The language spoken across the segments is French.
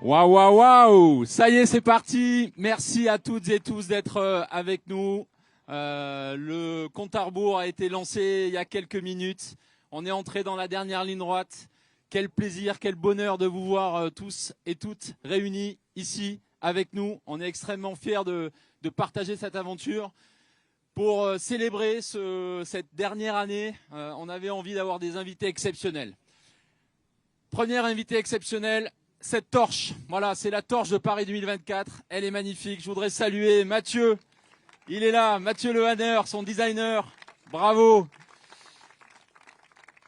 Waouh, waouh, waouh! Ça y est, c'est parti. Merci à toutes et tous d'être avec nous. Le compte à rebours a été lancé il y a quelques minutes. On est entré dans la dernière ligne droite. Quel plaisir, quel bonheur de vous voir tous et toutes réunis ici avec nous. On est extrêmement fiers de partager cette aventure. Pour célébrer cette dernière année, on avait envie d'avoir des invités exceptionnels. Premier invité exceptionnel, cette torche. Voilà, c'est la torche de Paris 2024. Elle est magnifique. Je voudrais saluer Mathieu. Il est là, Mathieu Lehanner, son designer. Bravo.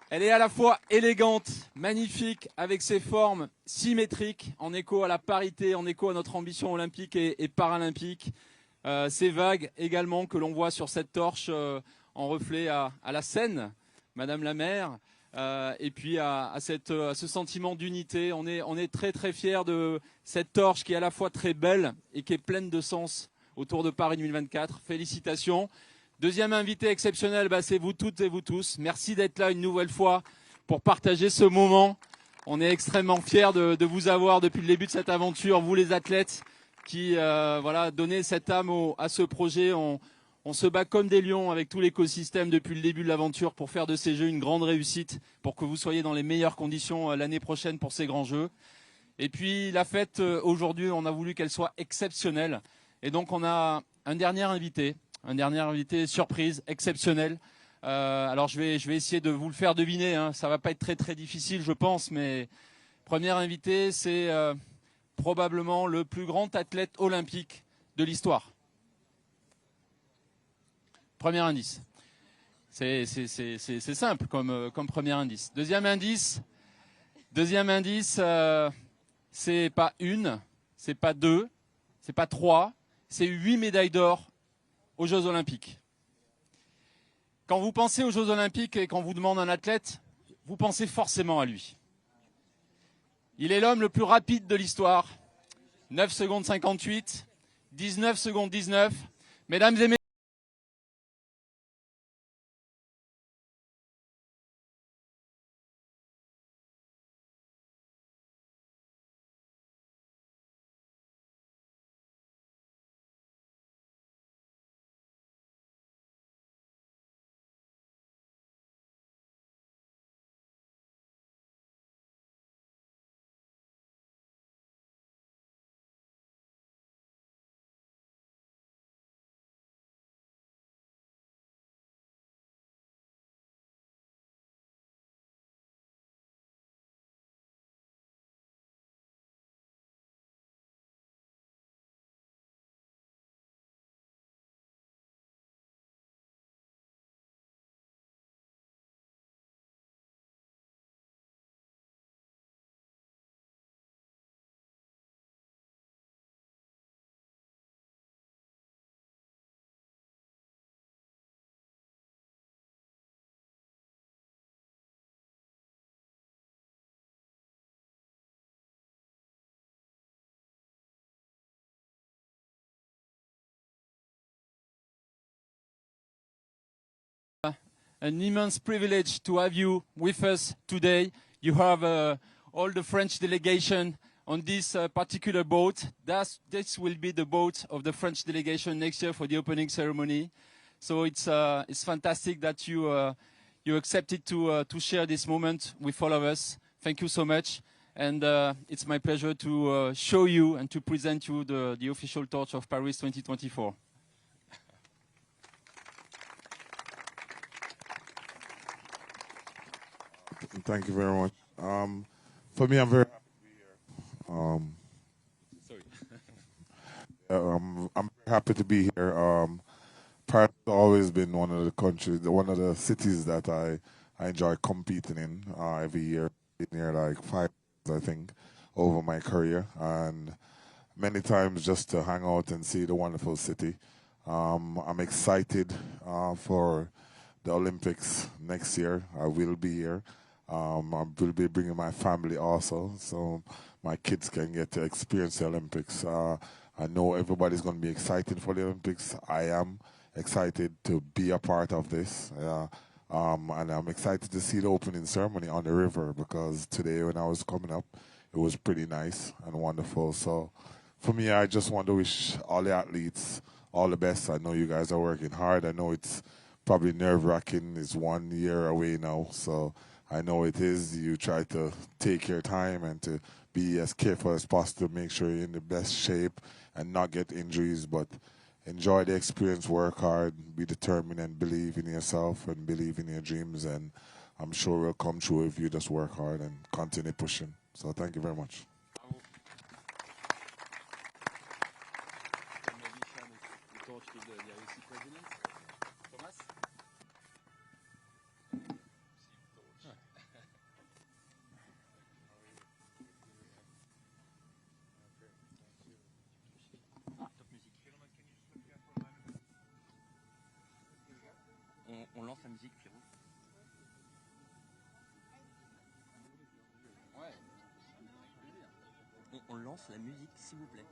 Elle est à la fois élégante, magnifique, avec ses formes symétriques, en écho à la parité, en écho à notre ambition olympique et paralympique. Ces vagues également que l'on voit sur cette torche en reflet à la Seine, Madame la maire. Et puis à ce sentiment d'unité. On est très très fiers de cette torche qui est à la fois très belle et qui est pleine de sens autour de Paris 2024. Félicitations. Deuxième invité exceptionnel, c'est vous toutes et vous tous. Merci d'être là une nouvelle fois pour partager ce moment. On est extrêmement fiers de vous avoir depuis le début de cette aventure, vous les athlètes qui donnez cette âme à ce projet. On se bat comme des lions avec tout l'écosystème depuis le début de l'aventure pour faire de ces Jeux une grande réussite, pour que vous soyez dans les meilleures conditions l'année prochaine pour ces grands Jeux. Et puis la fête aujourd'hui, on a voulu qu'elle soit exceptionnelle. Et donc on a un dernier invité surprise, exceptionnel. Alors je vais essayer de vous le faire deviner, hein. Ça va pas être très très difficile je pense, mais premier invité, c'est probablement le plus grand athlète olympique de l'histoire. Premier indice. C'est simple comme premier indice. Deuxième indice, c'est pas une, c'est pas deux, c'est pas trois, c'est 8 médailles d'or aux Jeux Olympiques. Quand vous pensez aux Jeux Olympiques et qu'on vous demande un athlète, vous pensez forcément à lui. Il est l'homme le plus rapide de l'histoire. 9 secondes 58, 19 secondes 19. Mesdames et messieurs, an immense privilege to have you with us today. You have all the French delegation on this particular boat. This will be the boat of the French delegation next year for the opening ceremony. So it's fantastic that you accepted to share this moment with all of us. Thank you so much. And it's my pleasure to show you and to present you the official torch of Paris 2024. Thank you very much. For me, I'm very happy to be here. Sorry. I'm very happy to be here. Paris has always been one of the cities that I enjoy competing in every year. Been here like 5 years, I think, over my career, and many times just to hang out and see the wonderful city. I'm excited for the Olympics next year. I will be here. I will be bringing my family also, so my kids can get to experience the Olympics. I know everybody's going to be excited for the Olympics. I am excited to be a part of this. And I'm excited to see the opening ceremony on the river, because today when I was coming up, it was pretty nice and wonderful. So for me, I just want to wish all the athletes all the best. I know you guys are working hard. I know it's probably nerve-wracking. It's 1 year away now, so I know it is. You try to take your time and to be as careful as possible to make sure you're in the best shape and not get injuries, but enjoy the experience, work hard, be determined, and believe in yourself and believe in your dreams. And I'm sure it'll come true if you just work hard and continue pushing. So thank you very much. Bravo. Comme l'a dit Sean, le coach de the IOC president. Thomas? On lance la musique, Pierrot. Ouais. On lance la musique, s'il vous plaît.